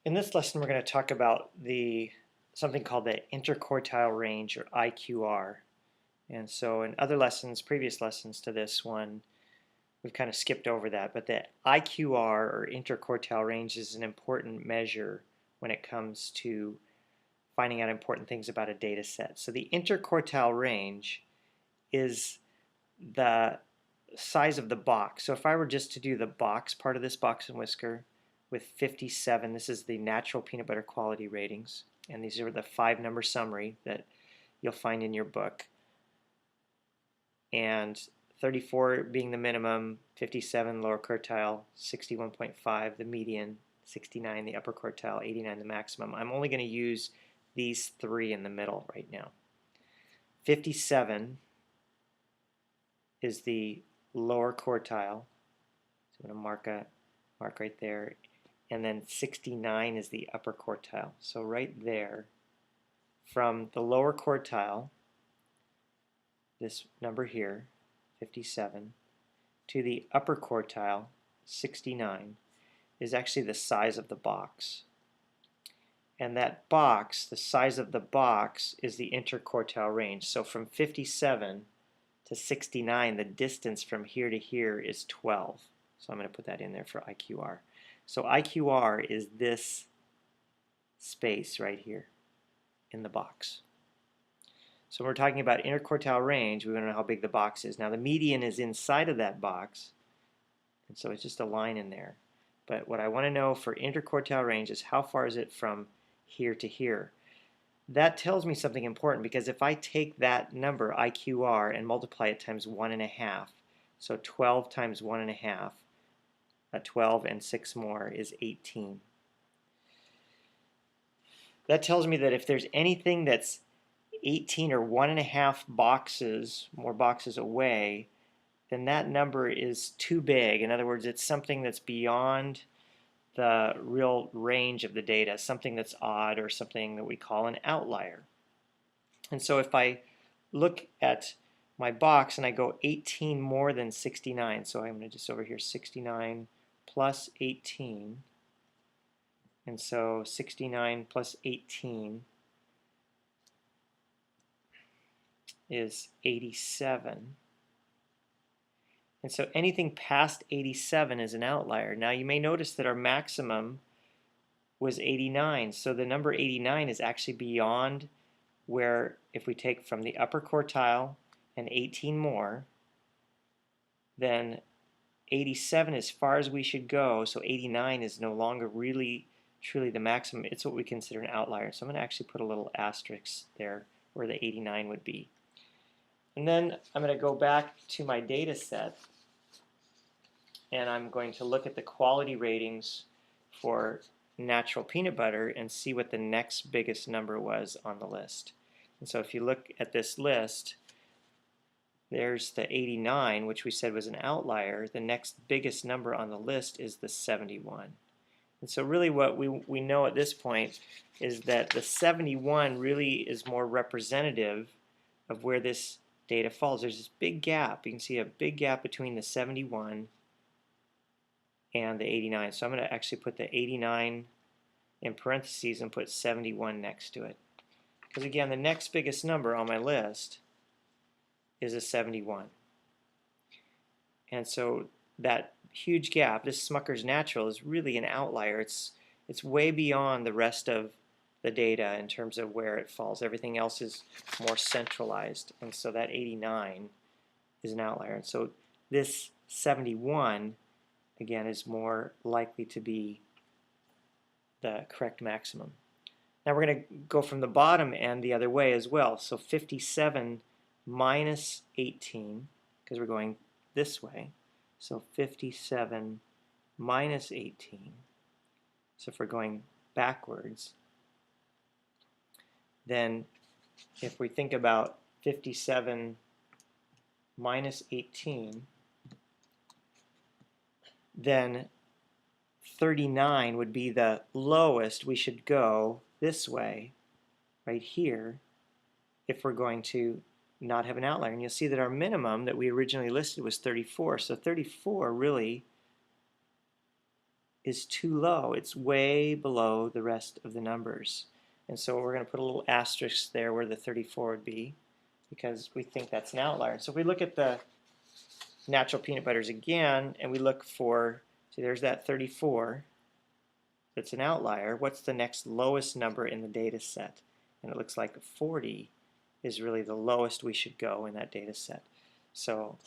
In this lesson, we're going to talk about something called the interquartile range, or IQR. And so in other lessons, previous lessons to this one, we've kind of skipped over that. But the IQR, or interquartile range, is an important measure when it comes to finding out important things about a data set. So the interquartile range is the size of the box. So if I were just to do the box part of this box and whisker with 57, this is the natural peanut butter quality ratings, and these are the 5-number summary that you'll find in your book, and 34 being the minimum, 57 lower quartile, 61.5 the median, 69 the upper quartile, 89 the maximum. I'm only going to use these three in the middle right now. 57 is the lower quartile, so I'm going to mark right there, and then 69 is the upper quartile. So right there, from the lower quartile, this number here, 57, to the upper quartile, 69, is actually the size of the box. And that box, the size of the box, is the interquartile range. So from 57 to 69, the distance from here to here is 12. So I'm going to put that in there for IQR. So IQR is this space right here in the box. So when we're talking about interquartile range, we want to know how big the box is. Now the median is inside of that box, and so it's just a line in there. But what I want to know for interquartile range is how far is it from here to here. That tells me something important, because if I take that number, IQR, and multiply it times 1.5, so 12 times 1.5, 12 and 6 more is 18. That tells me that if there's anything that's 18 or 1.5 boxes, more boxes away, then that number is too big. In other words, it's something that's beyond the real range of the data, something that's odd or something that we call an outlier. And so if I look at my box and I go 18 more than 69, so I'm going to just over here 69 plus 18, and so 69 plus 18 is 87. And so anything past 87 is an outlier. Now you may notice that our maximum was 89, so the number 89 is actually beyond where, if we take from the upper quartile and 18 more, then 87 as far as we should go, so 89 is no longer really truly the maximum. It's what we consider an outlier. So I'm going to actually put a little asterisk there where the 89 would be. And then I'm going to go back to my data set, and I'm going to look at the quality ratings for natural peanut butter and see what the next biggest number was on the list. And so if you look at this list, there's the 89, which we said was an outlier. The next biggest number on the list is the 71. And so really what we know at this point is that the 71 really is more representative of where this data falls. There's this big gap. You can see a big gap between the 71 and the 89. So I'm going to actually put the 89 in parentheses and put 71 next to it. Because again, the next biggest number on my list is a 71. And so that huge gap, this Smucker's natural, is really an outlier. It's way beyond the rest of the data in terms of where it falls. Everything else is more centralized, and so that 89 is an outlier. And so this 71, again, is more likely to be the correct maximum. Now we're going to go from the bottom end the other way as well. So 57 minus 18, because we're going this way. So 57 minus 18. So if we're going backwards, then if we think about 57 minus 18, then 39 would be the lowest we should go this way, right here, if we're going to not have an outlier. And you'll see that our minimum that we originally listed was 34. So 34 really is too low. It's way below the rest of the numbers. And so we're going to put a little asterisk there where the 34 would be, because we think that's an outlier. So if we look at the natural peanut butters again, and we look for, see, there's that 34. That's an outlier. What's the next lowest number in the data set? And it looks like 40 is really the lowest we should go in that data set. So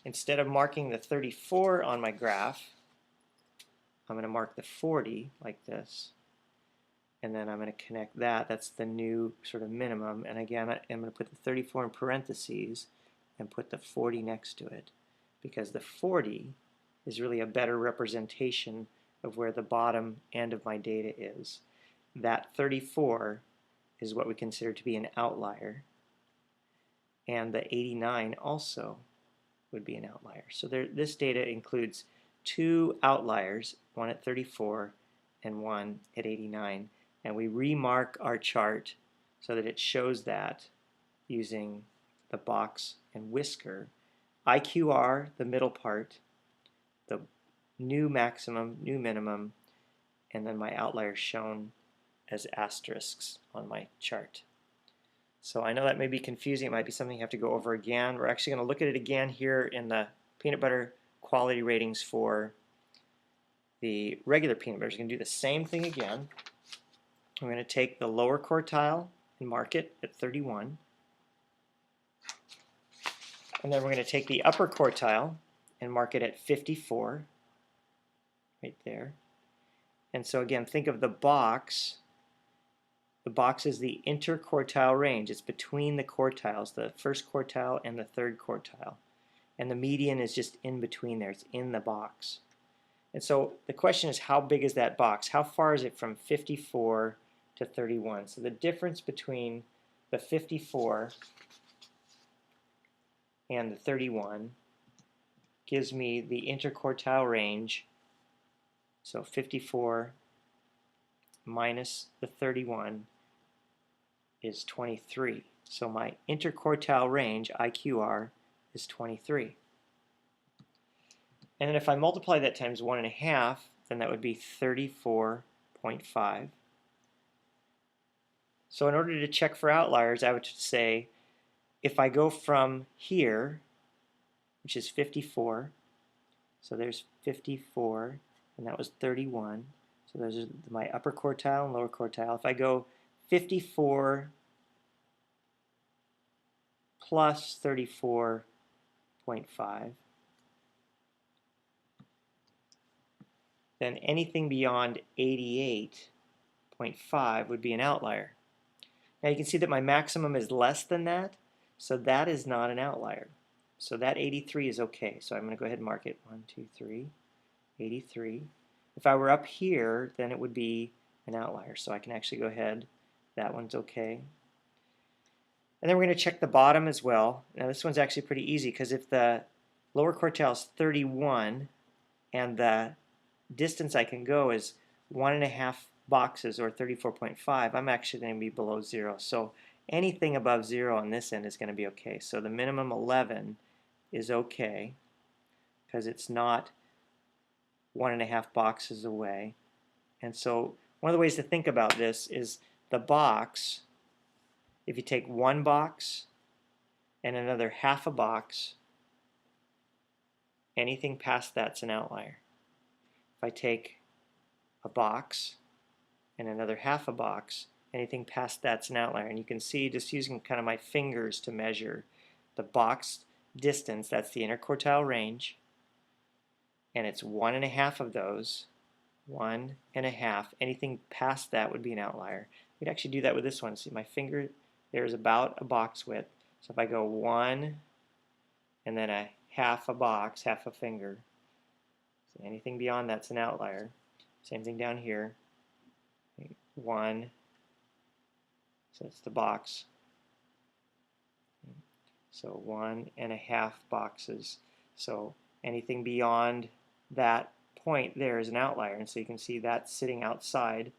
instead of marking the 34 on my graph, I'm going to mark the 40 like this. And then I'm going to connect that. That's the new sort of minimum. And again, I'm going to put the 34 in parentheses and put the 40 next to it, because the 40 is really a better representation of where the bottom end of my data is. That 34 is what we consider to be an outlier. And the 89 also would be an outlier. So this data includes two outliers, one at 34 and one at 89. And we remark our chart so that it shows that using the box and whisker. IQR, the middle part, the new maximum, new minimum, and then my outlier shown as asterisks on my chart. So I know that may be confusing. It might be something you have to go over again. We're actually going to look at it again here in the peanut butter quality ratings for the regular peanut butters. We're going to do the same thing again. I'm going to take the lower quartile and mark it at 31. And then we're going to take the upper quartile and mark it at 54, right there. And so again, think of the box. The box is the interquartile range. It's between the quartiles, the first quartile and the third quartile. And the median is just in between there. It's in the box. And so the question is, how big is that box? How far is it from 54 to 31? So the difference between the 54 and the 31 gives me the interquartile range. So 54 minus the 31 is 23. So my interquartile range, IQR, is 23. And then if I multiply that times 1.5, then that would be 34.5. So in order to check for outliers, I would say if I go from here, which is 54, so there's 54, and that was 31. So those are my upper quartile and lower quartile. If I go 54 plus 34.5, then anything beyond 88.5 would be an outlier. Now you can see that my maximum is less than that, so that is not an outlier. So that 83 is okay. So I'm going to go ahead and mark it. 1, 2, 3, 83. If I were up here, then it would be an outlier. So I can actually go ahead. That one's okay. And then we're going to check the bottom as well. Now this one's actually pretty easy, because if the lower quartile is 31 and the distance I can go is 1.5 boxes, or 34.5, I'm actually going to be below 0. So anything above 0 on this end is going to be okay. So the minimum 11 is okay, because it's not 1.5 boxes away. And so one of the ways to think about this is the box. If you take one box and another half a box, anything past that's an outlier. If I take a box and another half a box, anything past that's an outlier. And you can see, just using kind of my fingers to measure the box distance, that's the interquartile range, and it's 1.5 of those, 1.5. Anything past that would be an outlier. We'd actually do that with this one. See, my finger there is about a box width. So if I go 1 and then a half a box, half a finger, so anything beyond that's an outlier. Same thing down here. 1, so it's the box. So 1.5 boxes. So anything beyond that point there is an outlier. And so you can see that's sitting outside.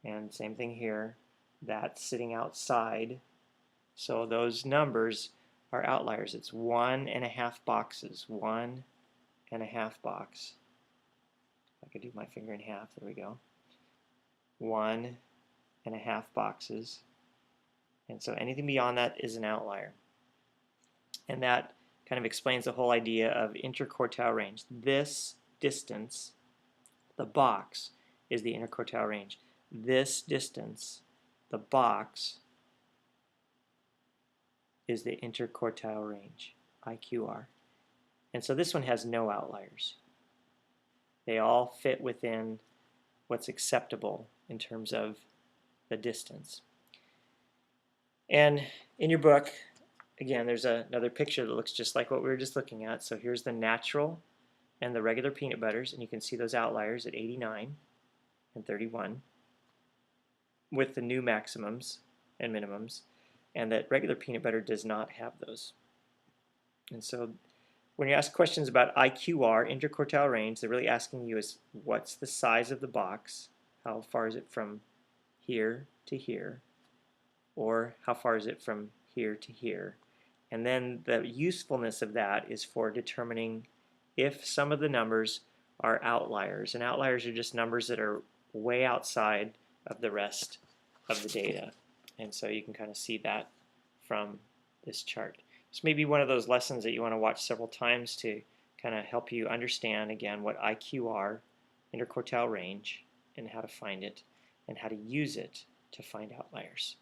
And same thing here. That's sitting outside. So those numbers are outliers. It's 1.5 boxes. 1.5 box. I could do my finger in half, there we go. 1.5 boxes. And so anything beyond that is an outlier. And that kind of explains the whole idea of interquartile range. This distance, the box, is the interquartile range. This distance, the box, is the interquartile range, IQR. And so this one has no outliers. They all fit within what's acceptable in terms of the distance. And in your book, again, there's another picture that looks just like what we were just looking at. So here's the natural and the regular peanut butters, and you can see those outliers at 89 and 31 with the new maximums and minimums, and that regular peanut butter does not have those. And so when you ask questions about IQR, interquartile range, they're really asking you is what's the size of the box, how far is it from here to here, or how far is it from here to here. And then the usefulness of that is for determining if some of the numbers are outliers. And outliers are just numbers that are way outside of the rest of the data. And so you can kind of see that from this chart. This may be one of those lessons that you want to watch several times to kind of help you understand, again, what IQR, interquartile range, and how to find it, and how to use it to find outliers.